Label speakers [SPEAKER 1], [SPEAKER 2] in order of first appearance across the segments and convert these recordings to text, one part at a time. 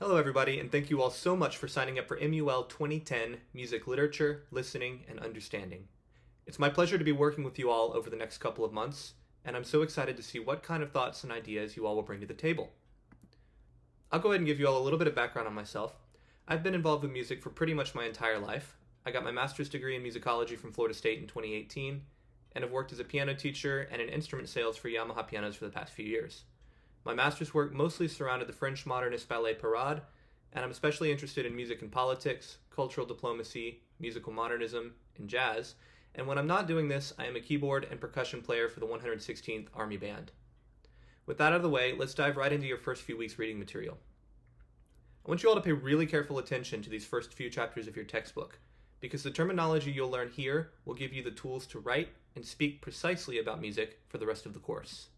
[SPEAKER 1] Hello, everybody, and thank you all so much for signing up for MUL 2010 Music Literature, Listening, and Understanding. It's my pleasure to be working with you all over the next couple of months, and I'm so excited to see what kind of thoughts and ideas you all will bring to the table. I'll go ahead and give you all a little bit of background on myself. I've been involved with music for pretty much my entire life. I got my master's degree in musicology from Florida State in 2018, and have worked as a piano teacher and in instrument sales for Yamaha pianos for the past few years. My master's work mostly surrounded the French modernist ballet Parade, and I'm especially interested in music and politics, cultural diplomacy, musical modernism, and jazz, and when I'm not doing this, I am a keyboard and percussion player for the 116th Army Band. With that out of the way, let's dive right into your first few weeks' reading material. I want you all to pay really careful attention to these first few chapters of your textbook, because the terminology you'll learn here will give you the tools to write and speak precisely about music for the rest of the course.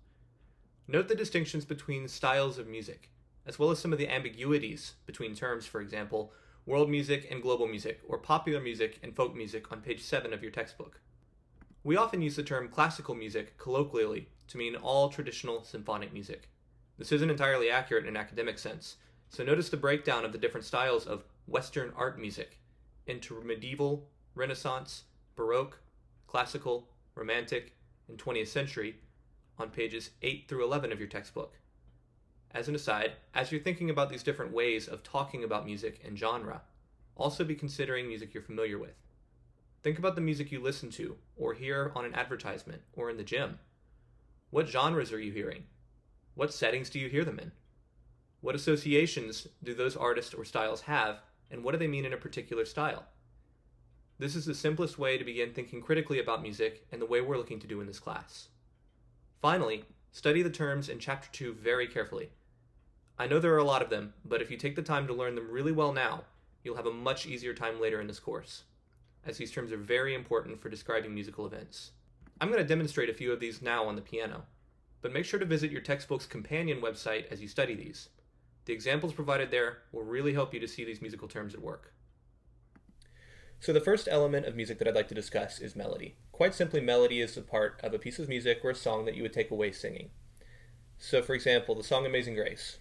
[SPEAKER 1] Note the distinctions between styles of music, as well as some of the ambiguities between terms, for example, world music and global music, or popular music and folk music on page 7 of your textbook. We often use the term classical music colloquially to mean all traditional symphonic music. This isn't entirely accurate in an academic sense, so notice the breakdown of the different styles of Western art music into medieval, Renaissance, Baroque, classical, romantic, and 20th century, on pages 8 through 11 of your textbook. As an aside, as you're thinking about these different ways of talking about music and genre, also be considering music you're familiar with. Think about the music you listen to or hear on an advertisement or in the gym. What genres are you hearing? What settings do you hear them in? What associations do those artists or styles have, and what do they mean in a particular style? This is the simplest way to begin thinking critically about music and the way we're looking to do in this class. Finally, study the terms in Chapter 2 very carefully. I know there are a lot of them, but if you take the time to learn them really well now, you'll have a much easier time later in this course, as these terms are very important for describing musical events. I'm going to demonstrate a few of these now on the piano, but make sure to visit your textbook's companion website as you study these. The examples provided there will really help you to see these musical terms at work. So the first element of music that I'd like to discuss is melody. Quite simply, melody is the part of a piece of music or a song that you would take away singing. So for example, the song Amazing Grace.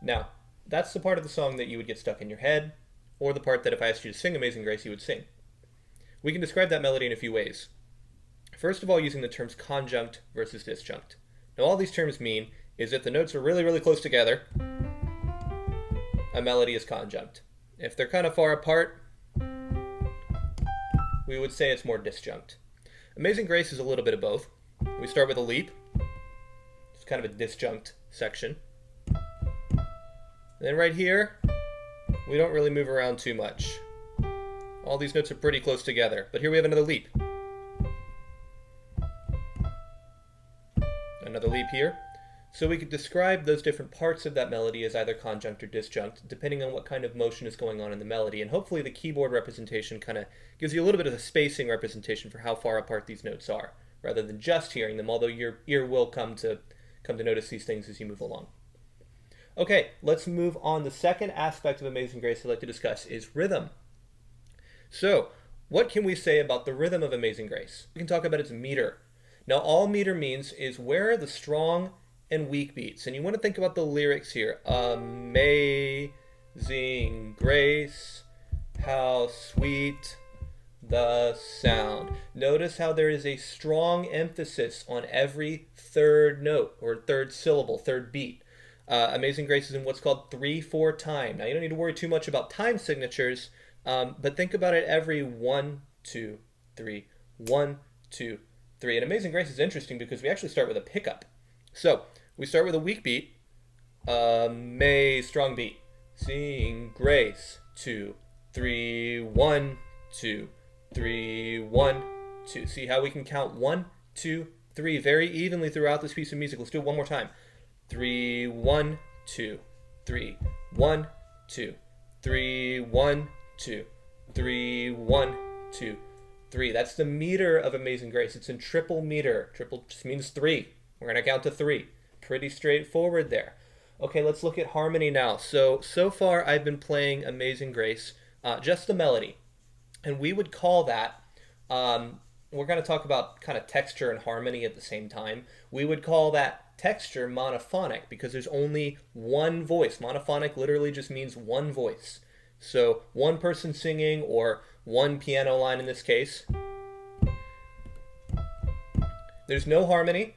[SPEAKER 1] Now, that's the part of the song that you would get stuck in your head, or the part that if I asked you to sing Amazing Grace, you would sing. We can describe that melody in a few ways. First of all, using the terms conjunct versus disjunct. Now, all these terms mean is if the notes are really, really close together, a melody is conjunct. If they're kind of far apart, we would say it's more disjunct. Amazing Grace is a little bit of both. We start with a leap. It's kind of a disjunct section. And then right here, we don't really move around too much. All these notes are pretty close together, but here we have another leap. Another leap here. So we could describe those different parts of that melody as either conjunct or disjunct, depending on what kind of motion is going on in the melody. And hopefully the keyboard representation kind of gives you a little bit of a spacing representation for how far apart these notes are, rather than just hearing them, although your ear will come to notice these things as you move along. Okay, let's move on. The second aspect of Amazing Grace I'd like to discuss is rhythm. So, what can we say about the rhythm of Amazing Grace? We can talk about its meter. Now, all meter means is where are the strong and weak beats. And you want to think about the lyrics here. Amazing grace, how sweet the sound. Notice how there is a strong emphasis on every third note, or third syllable, third beat. Amazing Grace is in what's called 3/4 time. Now, you don't need to worry too much about time signatures, but think about it every 1, 2, 3, 1, 2, 3. And Amazing Grace is interesting because we actually start with a pickup. So we start with a weak beat, strong beat, sing grace, 2, 3, 1, 2, 3, 1, 2. See how we can count 1, 2, 3 very evenly throughout this piece of music. Let's do it one more time. 3, 1, 2, 3, 1, 2, 3, 1, 2, 3, 1, 2, 3. That's the meter of Amazing Grace. It's in triple meter. Triple just means 3. We're going to count to 3. Pretty straightforward there. Okay, let's look at harmony now. So far I've been playing Amazing Grace just the melody. And we would call that, we're going to talk about kind of texture and harmony at the same time. We would call that texture monophonic because there's only one voice. Monophonic literally just means one voice. So one person singing, or one piano line in this case. There's no harmony,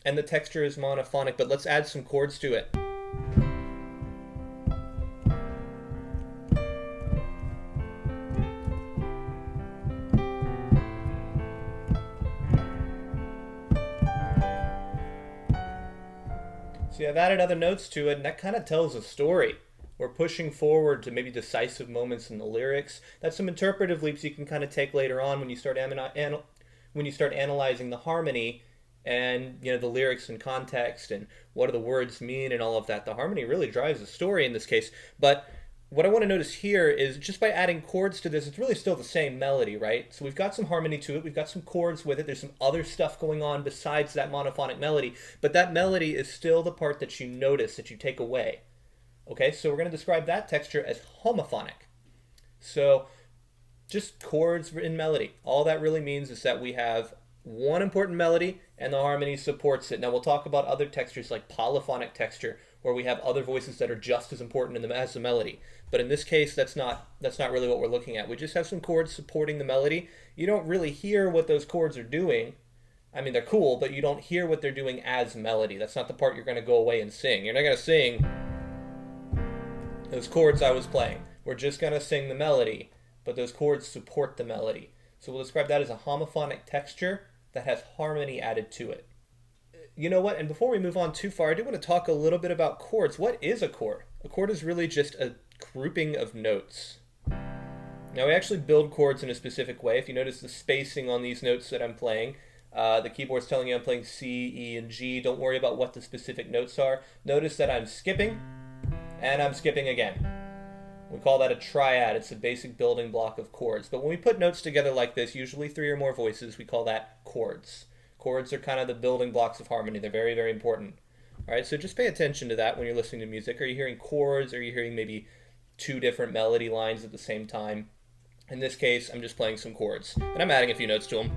[SPEAKER 1] and the texture is monophonic, but let's add some chords to it. See, I've added other notes to it, and that kind of tells a story. We're pushing forward to maybe decisive moments in the lyrics. That's some interpretive leaps you can kind of take later on when you start analyzing the harmony and the lyrics and context and what do the words mean and all of that. The harmony really drives the story in this case. But what I want to notice here is just by adding chords to this, it's really still the same melody, right? So we've got some harmony to it, we've got some chords with it, there's some other stuff going on besides that monophonic melody, but that melody is still the part that you notice, that you take away. Okay, so we're going to describe that texture as homophonic. So just chords in melody. All that really means is that we have one important melody and the harmony supports it. Now we'll talk about other textures like polyphonic texture, where we have other voices that are just as important as the melody. But in this case, that's not really what we're looking at. We just have some chords supporting the melody. You don't really hear what those chords are doing. I mean, they're cool, but you don't hear what they're doing as melody. That's not the part you're going to go away and sing. You're not going to sing those chords I was playing. We're just going to sing the melody, but those chords support the melody. So we'll describe that as a homophonic texture that has harmony added to it. You know what? And before we move on too far, I do want to talk a little bit about chords. What is a chord? A chord is really just a grouping of notes. Now we actually build chords in a specific way. If you notice the spacing on these notes that I'm playing, the keyboard's telling you I'm playing C, E, and G. Don't worry about what the specific notes are. Notice that I'm skipping, and I'm skipping again. We call that a triad. It's a basic building block of chords. But when we put notes together like this, usually 3 or more voices, we call that chords. Chords are kind of the building blocks of harmony. They're very, very important. All right, so just pay attention to that when you're listening to music. Are you hearing chords? Are you hearing maybe 2 different melody lines at the same time? In this case, I'm just playing some chords, and I'm adding a few notes to them.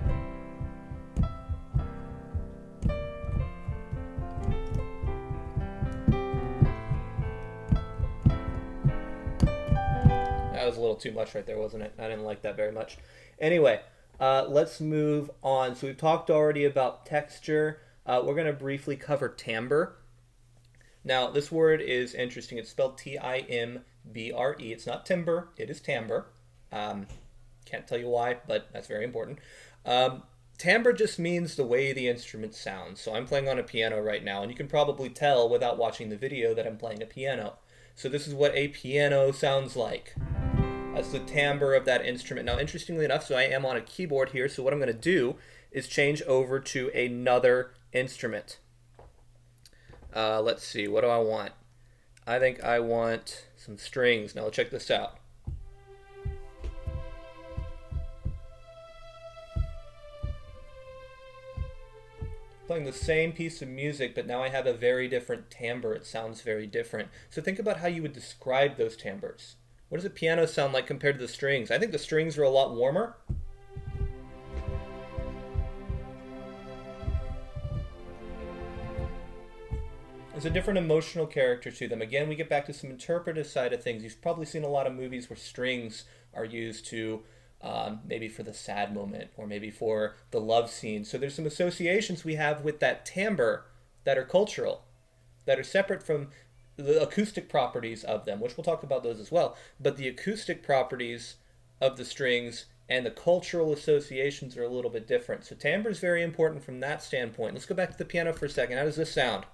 [SPEAKER 1] That was a little too much right there, wasn't it? I didn't like that very much. Anyway, let's move on. So we've talked already about texture. We're going to briefly cover timbre. Now, this word is interesting. It's spelled T-I-M-B-R-E. It's not timbre. It is timbre. Can't tell you why, but that's very important. Timbre just means the way the instrument sounds. So I'm playing on a piano right now, and you can probably tell without watching the video that I'm playing a piano. So this is what a piano sounds like. That's the timbre of that instrument. Now, interestingly enough, so I am on a keyboard here, so what I'm going to do is change over to another instrument. Let's see, what do I want? I think I want some strings. Now, check this out. Playing the same piece of music, but now I have a very different timbre. It sounds very different. So think about how you would describe those timbres. What does a piano sound like compared to the strings? I think the strings are a lot warmer. There's a different emotional character to them. Again, we get back to some interpretive side of things. You've probably seen a lot of movies where strings are used to maybe for the sad moment or maybe for the love scene. So there's some associations we have with that timbre that are cultural, that are separate from the acoustic properties of them, which we'll talk about those as well. But the acoustic properties of the strings and the cultural associations are a little bit different. So timbre is very important from that standpoint. Let's go back to the piano for a second. How does this sound?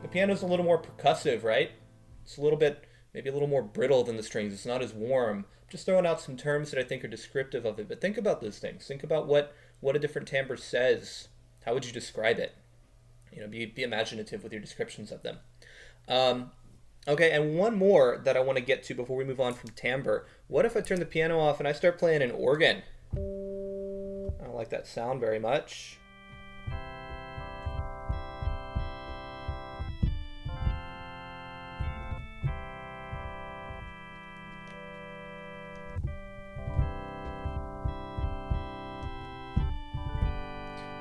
[SPEAKER 1] The piano's a little more percussive, right? It's a little bit, maybe a little more brittle than the strings. It's not as warm. Just throwing out some terms that I think are descriptive of it. But think about those things. Think about what a different timbre says. How would you describe it? You know, be imaginative with your descriptions of them. Okay, and one more that I want to get to before we move on from timbre. What if I turn the piano off and I start playing an organ? I don't like that sound very much.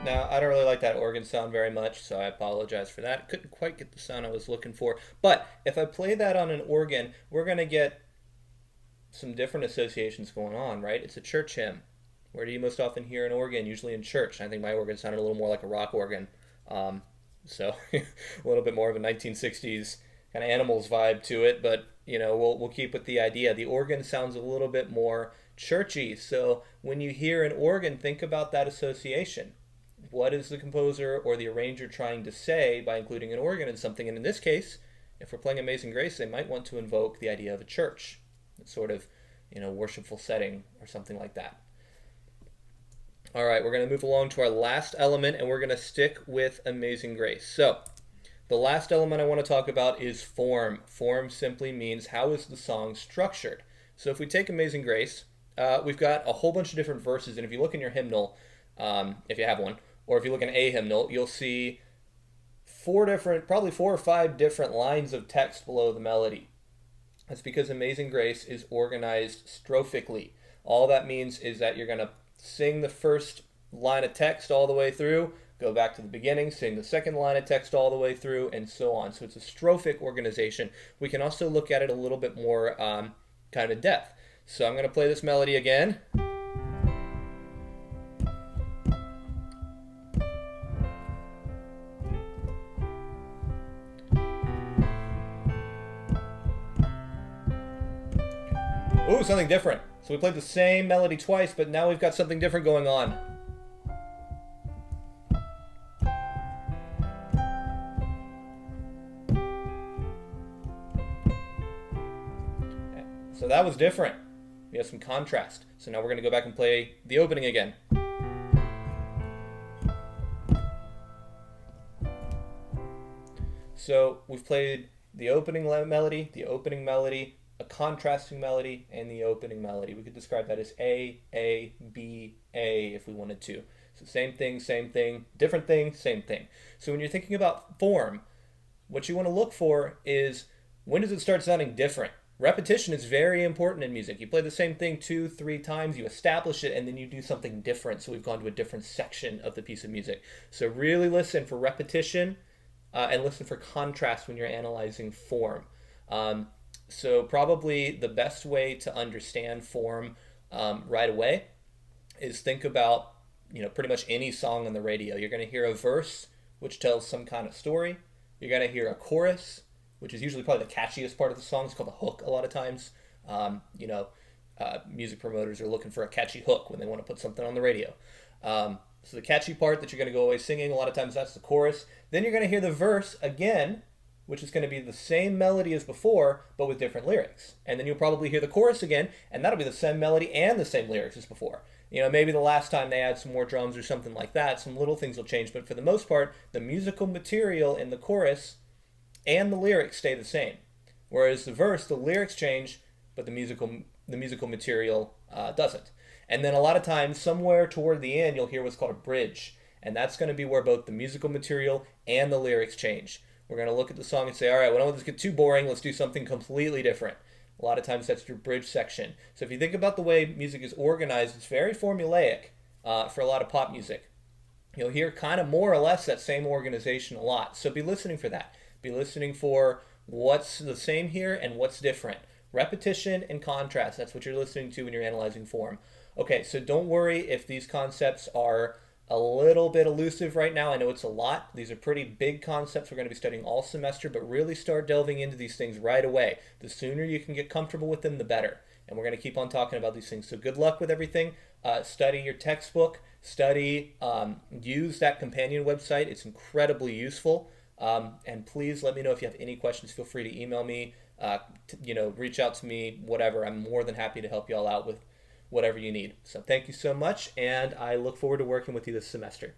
[SPEAKER 1] Now, I don't really like that organ sound very much, so I apologize for that. Couldn't quite get the sound I was looking for. But if I play that on an organ, we're going to get some different associations going on, right? It's a church hymn. Where do you most often hear an organ? Usually in church. I think my organ sounded a little more like a rock organ. So a little bit more of a 1960s kind of Animals vibe to it, but we'll keep with the idea. The organ sounds a little bit more churchy. So when you hear an organ, think about that association. What is the composer or the arranger trying to say by including an organ in something? And in this case, if we're playing Amazing Grace, they might want to invoke the idea of a church, sort of, worshipful setting or something like that. All right, we're going to move along to our last element, and we're going to stick with Amazing Grace. So the last element I want to talk about is form. Form simply means how is the song structured. So if we take Amazing Grace, we've got a whole bunch of different verses, and if you look in your hymnal, if you have one, or if you look in a hymnal, you'll see probably 4 or 5 different lines of text below the melody. That's because Amazing Grace is organized strophically. All that means is that you're going to sing the first line of text all the way through, go back to the beginning, sing the second line of text all the way through, and so on. So it's a strophic organization. We can also look at it a little bit more kind of in depth. So I'm going to play this melody again. Ooh, something different. So we played the same melody twice, but now we've got something different going on. So that was different. We have some contrast. So now we're going to go back and play the opening again. So we've played the opening melody, a contrasting melody, and the opening melody. We could describe that as A, B, A if we wanted to. So same thing, different thing, same thing. So when you're thinking about form, what you want to look for is when does it start sounding different? Repetition is very important in music. You play the same thing 2-3 times, you establish it, and then you do something different. So we've gone to a different section of the piece of music. So really listen for repetition and listen for contrast when you're analyzing form. So probably the best way to understand form right away is think about, pretty much any song on the radio. You're going to hear a verse, which tells some kind of story. You're going to hear a chorus, which is usually probably the catchiest part of the song. It's called a hook a lot of times. Music promoters are looking for a catchy hook when they want to put something on the radio. So the catchy part that you're going to go away singing, a lot of times that's the chorus. Then you're going to hear the verse again, which is going to be the same melody as before, but with different lyrics. And then you'll probably hear the chorus again, and that'll be the same melody and the same lyrics as before. Maybe the last time they add some more drums or something like that, some little things will change, but for the most part, the musical material in the chorus and the lyrics stay the same. Whereas the verse, the lyrics change, but the musical material doesn't. And then a lot of times, somewhere toward the end, you'll hear what's called a bridge. And that's going to be where both the musical material and the lyrics change. We're going to look at the song and say, all right, we don't want this to get too boring. Let's do something completely different. A lot of times that's your bridge section. So if you think about the way music is organized, it's very formulaic for a lot of pop music. You'll hear kind of more or less that same organization a lot. So be listening for that. Be listening for what's the same here and what's different. Repetition and contrast, that's what you're listening to when you're analyzing form. Okay, so don't worry if these concepts are a little bit elusive right now. I know it's a lot. These are pretty big concepts we're going to be studying all semester, but really start delving into these things right away. The sooner you can get comfortable with them, the better. And we're going to keep on talking about these things. So good luck with everything. Study your textbook. Use that companion website. It's incredibly useful. And please let me know if you have any questions. Feel free to email me, reach out to me, whatever. I'm more than happy to help you all out with whatever you need. So thank you so much, and I look forward to working with you this semester.